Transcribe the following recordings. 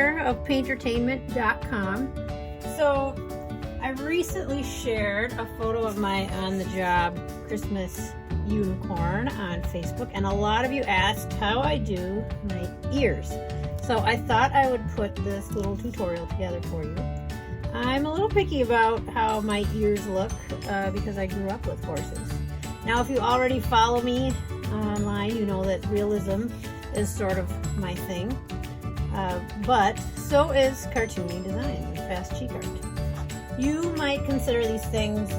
Fleener of paintertainment.com. So I recently shared a photo of my on-the-job Christmas unicorn on Facebook, and a lot of you asked how I do my ears. So I thought I would put this little tutorial together for you. I'm a little picky about how my ears look because I grew up with horses. Now, if you already follow me online, you know that realism is sort of my thing, but so is cartoony design, like fast cheek art. You might consider these things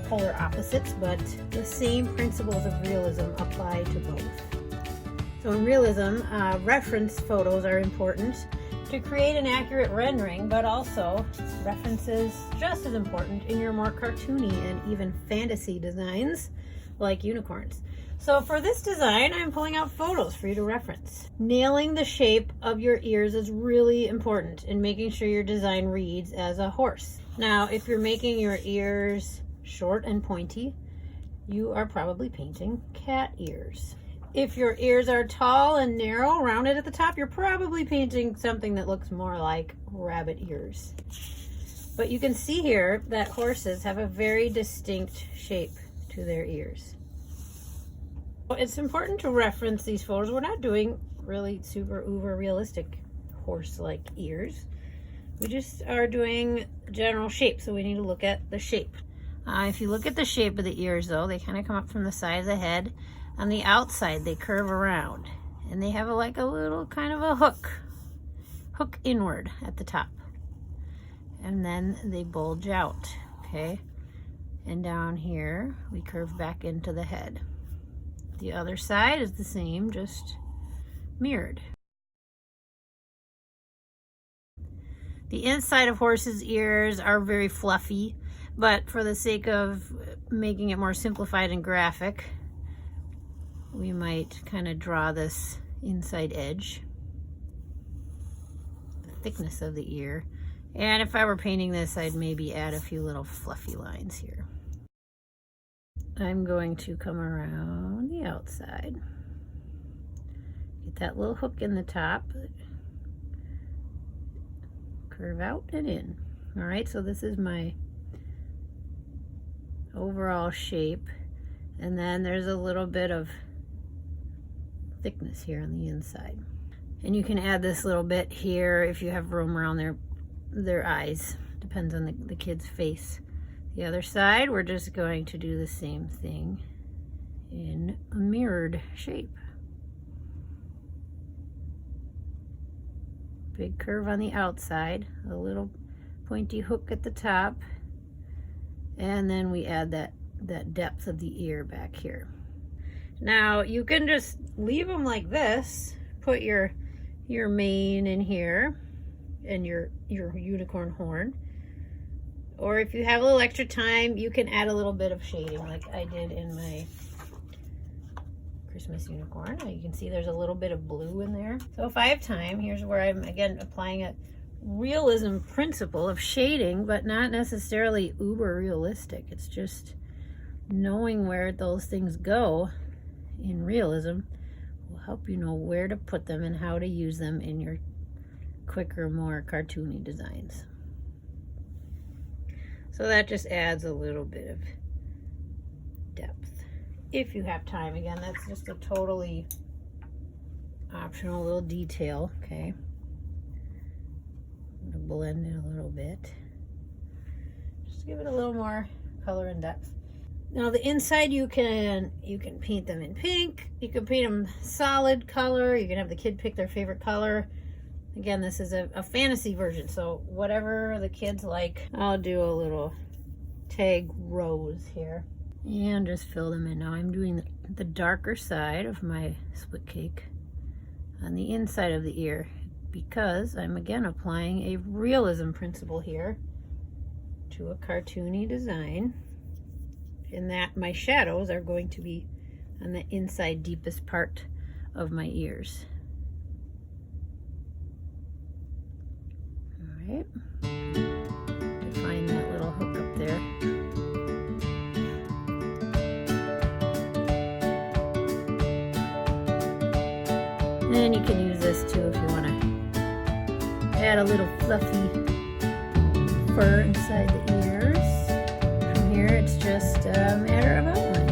polar opposites, but the same principles of realism apply to both. So in realism, reference photos are important to create an accurate rendering, but also references just as important in your more cartoony and even fantasy designs like unicorns. So for this design, I'm pulling out photos for you to reference. Nailing the shape of your ears is really important in making sure your design reads as a horse. Now, if you're making your ears short and pointy, you are probably painting cat ears. If your ears are tall and narrow, rounded at the top, you're probably painting something that looks more like rabbit ears. But you can see here that horses have a very distinct shape to their ears. It's important to reference these photos. We're not doing really super uber realistic horse-like ears. We just are doing general shape, so we need to look at the shape. If you look at the shape of the ears though, they kind of come up from the side of the head. On the outside, they curve around, and they have like a little kind of a hook inward at the top. And then they bulge out, okay? And down here, we curve back into the head. The other side is the same, just mirrored. The inside of horses' ears are very fluffy, but for the sake of making it more simplified and graphic, we might kind of draw this inside edge, the thickness of the ear. And if I were painting this, I'd maybe add a few little fluffy lines here. I'm going to come around the outside, get that little hook in the top, curve out and in. All right, so this is my overall shape, and then there's a little bit of thickness here on the inside. And you can add this little bit here if you have room around their eyes. Depends on the kid's face. The other side, we're just going to do the same thing in a mirrored shape. Big curve on the outside, a little pointy hook at the top, and then we add that depth of the ear back here. Now you can just leave them like this, put your mane in here and your unicorn horn. Or if you have a little extra time, you can add a little bit of shading like I did in my Christmas unicorn. You can see there's a little bit of blue in there. So if I have time, here's where I'm again applying a realism principle of shading, but not necessarily uber realistic. It's just knowing where those things go in realism will help you know where to put them and how to use them in your quicker, more cartoony designs. So that just adds a little bit of depth. If you have time, again, that's just a totally optional little detail, okay? I'm gonna blend it a little bit. Just give it a little more color and depth. Now the inside, you can paint them in pink, you can paint them solid color, you can have the kid pick their favorite color. Again, this is a fantasy version, so whatever the kids like. I'll do a little tag rose here and just fill them in. Now I'm doing the darker side of my split cake on the inside of the ear because I'm again applying a realism principle here to a cartoony design, in that my shadows are going to be on the inside deepest part of my ears. All right, find that little hook up there. And then you can use this too if you want to add a little fluffy fur inside the ears. From here, it's just a matter of outlining.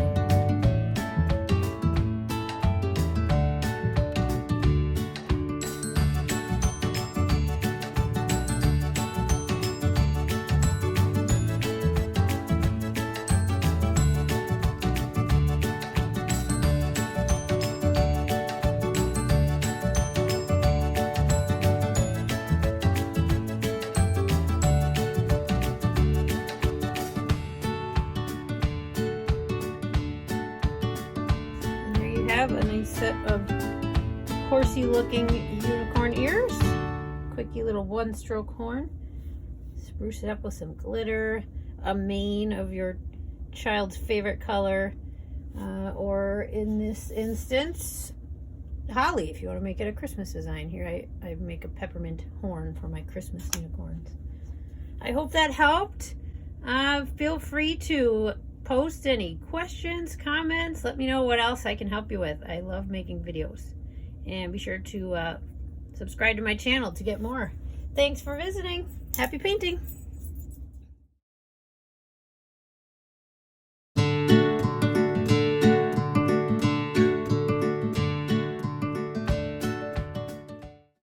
Have a nice set of horsey looking unicorn ears. Quickie little one stroke horn. Spruce it up with some glitter, a mane of your child's favorite color, or in this instance, holly if you want to make it a Christmas design. Here I make a peppermint horn for my Christmas unicorns. I hope that helped. Feel free to post any questions, comments. Let me know what else I can help you with. I love making videos. And be sure to subscribe to my channel to get more. Thanks for visiting. Happy painting.